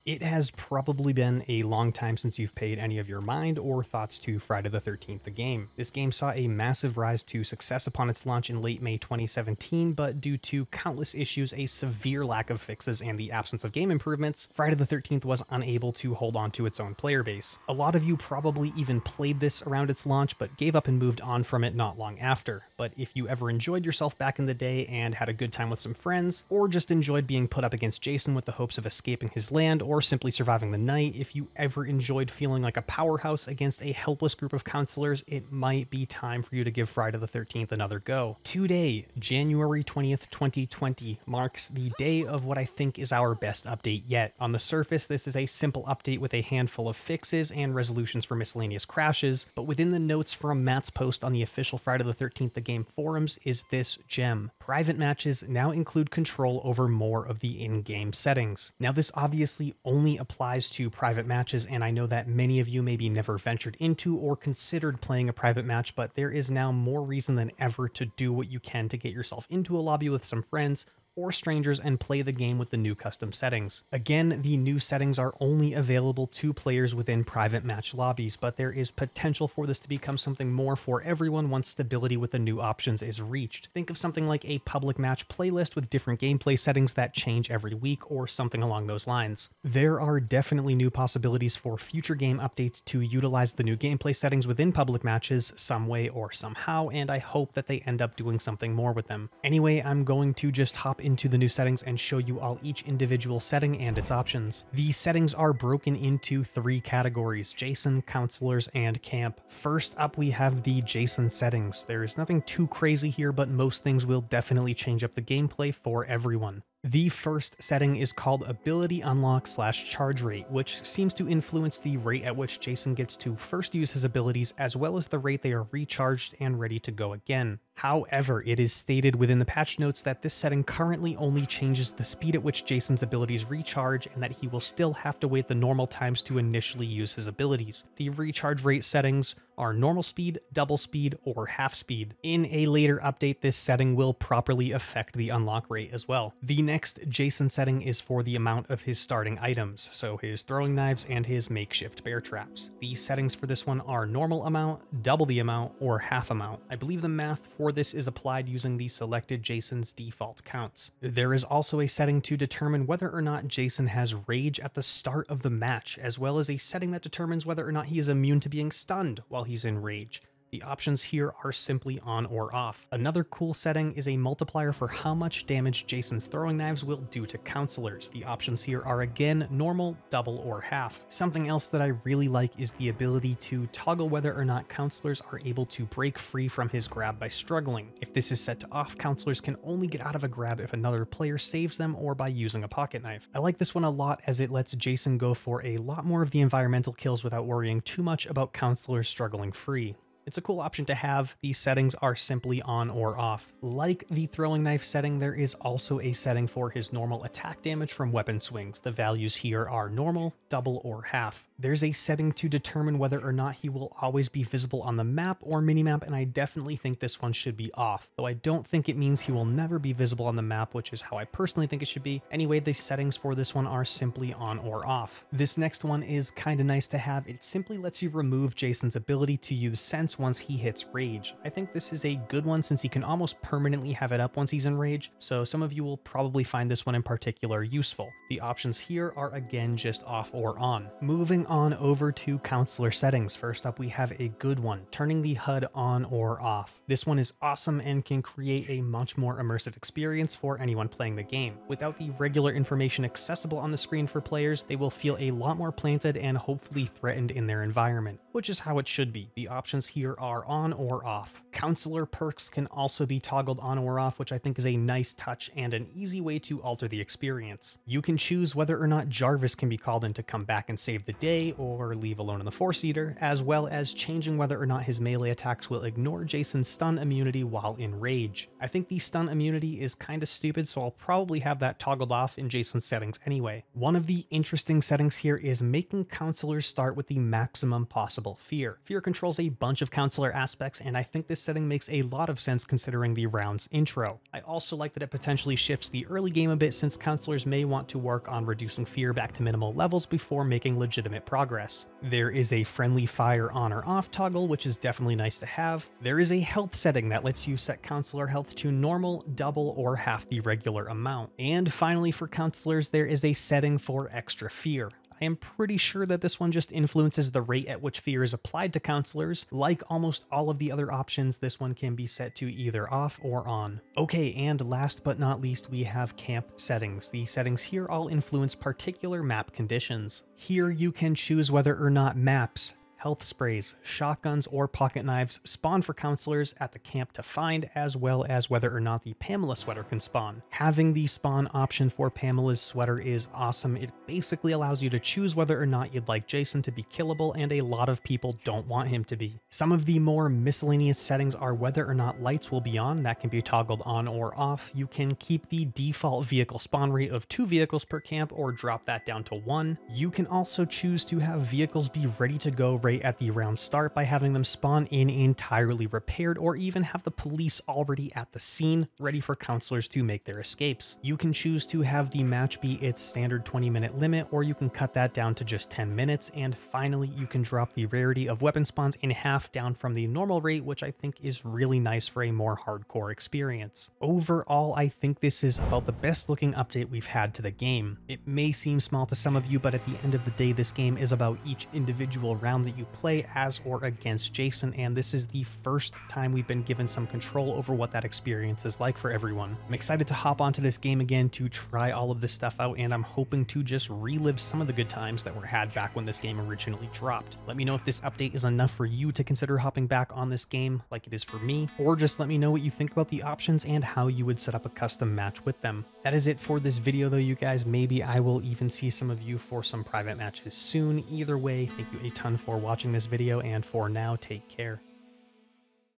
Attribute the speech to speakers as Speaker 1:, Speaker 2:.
Speaker 1: It has probably been a long time since you've paid any of your mind or thoughts to Friday the 13th, the game. This game saw a massive rise to success upon its launch in late May 2017, but due to countless issues, a severe lack of fixes, and the absence of game improvements, Friday the 13th was unable to hold on to its own player base. A lot of you probably even played this around its launch, but gave up and moved on from it not long after. But if you ever enjoyed yourself back in the day and had a good time with some friends, or just enjoyed being put up against Jason with the hopes of escaping his land, or simply surviving the night, if you ever enjoyed feeling like a powerhouse against a helpless group of counselors, it might be time for you to give Friday the 13th another go. Today, January 20th, 2020, marks the day of what I think is our best update yet. On the surface, this is a simple update with a handful of fixes and resolutions for miscellaneous crashes, but within the notes from Matt's post on the official Friday the 13th the game forums is this gem. Private matches now include control over more of the in-game settings. Now, this obviously only applies to private matches, and I know that many of you maybe never ventured into or considered playing a private match, but there is now more reason than ever to do what you can to get yourself into a lobby with some friends or strangers and play the game with the new custom settings. Again, the new settings are only available to players within private match lobbies, but there is potential for this to become something more for everyone once stability with the new options is reached. Think of something like a public match playlist with different gameplay settings that change every week, or something along those lines. There are definitely new possibilities for future game updates to utilize the new gameplay settings within public matches some way or somehow, and I hope that they end up doing something more with them. Anyway, I'm going to just hop into the new settings and show you all each individual setting and its options. These settings are broken into 3 categories: Jason, counselors, and camp. First up, we have the Jason settings. There is nothing too crazy here, but most things will definitely change up the gameplay for everyone. The first setting is called Ability Unlock / Charge Rate, which seems to influence the rate at which Jason gets to first use his abilities, as well as the rate they are recharged and ready to go again. However, it is stated within the patch notes that this setting currently only changes the speed at which Jason's abilities recharge, and that he will still have to wait the normal times to initially use his abilities. The recharge rate settings are normal speed, double speed, or half speed. In a later update, this setting will properly affect the unlock rate as well. The next Jason setting is for the amount of his starting items, so his throwing knives and his makeshift bear traps. The settings for this one are normal amount, double the amount, or half amount. I believe the math for this is applied using the selected Jason's default counts. There is also a setting to determine whether or not Jason has rage at the start of the match, as well as a setting that determines whether or not he is immune to being stunned while he's in rage. The options here are simply on or off. Another cool setting is a multiplier for how much damage Jason's throwing knives will do to counselors. The options here are again normal, double, or half. Something else that I really like is the ability to toggle whether or not counselors are able to break free from his grab by struggling. If this is set to off, counselors can only get out of a grab if another player saves them or by using a pocket knife. I like this one a lot as it lets Jason go for a lot more of the environmental kills without worrying too much about counselors struggling free. It's a cool option to have. These settings are simply on or off. Like the throwing knife setting, there is also a setting for his normal attack damage from weapon swings. The values here are normal, double, or half. There's a setting to determine whether or not he will always be visible on the map or minimap, and I definitely think this one should be off, though I don't think it means he will never be visible on the map, which is how I personally think it should be. Anyway, the settings for this one are simply on or off. This next one is kinda nice to have. It simply lets you remove Jason's ability to use sense once he hits rage. I think this is a good one since he can almost permanently have it up once he's in rage, so some of you will probably find this one in particular useful. The options here are again just off or on. Moving on over to counselor settings. First up, we have a good one, turning the HUD on or off. This one is awesome and can create a much more immersive experience for anyone playing the game. Without the regular information accessible on the screen for players, they will feel a lot more planted and hopefully threatened in their environment, which is how it should be. The options here are on or off. Counselor perks can also be toggled on or off, which I think is a nice touch and an easy way to alter the experience. You can choose whether or not Jarvis can be called in to come back and save the day or leave alone in the 4-seater, as well as changing whether or not his melee attacks will ignore Jason's stun immunity while in rage. I think the stun immunity is kinda stupid, so I'll probably have that toggled off in Jason's settings anyway. One of the interesting settings here is making counselors start with the maximum possible fear. Fear controls a bunch of counselor aspects, and I think this setting makes a lot of sense considering the round's intro. I also like that it potentially shifts the early game a bit, since counselors may want to work on reducing fear back to minimal levels before making legitimate progress. There is a friendly fire on or off toggle, which is definitely nice to have. There is a health setting that lets you set counselor health to normal, double, or half the regular amount. And finally, for counselors, there is a setting for extra fear. I am pretty sure that this one just influences the rate at which fear is applied to counselors. Like almost all of the other options, this one can be set to either off or on. Okay, and last but not least, we have camp settings. The settings here all influence particular map conditions. Here you can choose whether or not maps, health sprays, shotguns, or pocket knives spawn for counselors at the camp to find, as well as whether or not the Pamela sweater can spawn. Having the spawn option for Pamela's sweater is awesome. It basically allows you to choose whether or not you'd like Jason to be killable, and a lot of people don't want him to be. Some of the more miscellaneous settings are whether or not lights will be on. That can be toggled on or off. You can keep the default vehicle spawn rate of 2 vehicles per camp or drop that down to 1. You can also choose to have vehicles be ready to go right at the round start by having them spawn in entirely repaired, or even have the police already at the scene ready for counselors to make their escapes. You can choose to have the match be its standard 20-minute limit, or you can cut that down to just 10 minutes. And finally, you can drop the rarity of weapon spawns in half, down from the normal rate, which I think is really nice for a more hardcore experience. Overall, I think this is about the best looking update we've had to the game. It may seem small to some of you, but at the end of the day, this game is about each individual round that you play as or against Jason, and this is the first time we've been given some control over what that experience is like for everyone. I'm excited to hop onto this game again to try all of this stuff out, and I'm hoping to just relive some of the good times that were had back when this game originally dropped. Let me know if this update is enough for you to consider hopping back on this game like it is for me, or just let me know what you think about the options and how you would set up a custom match with them. That is it for this video though, you guys. Maybe I will even see some of you for some private matches soon. Either way, thank you a ton for watching this video, and for now, take care.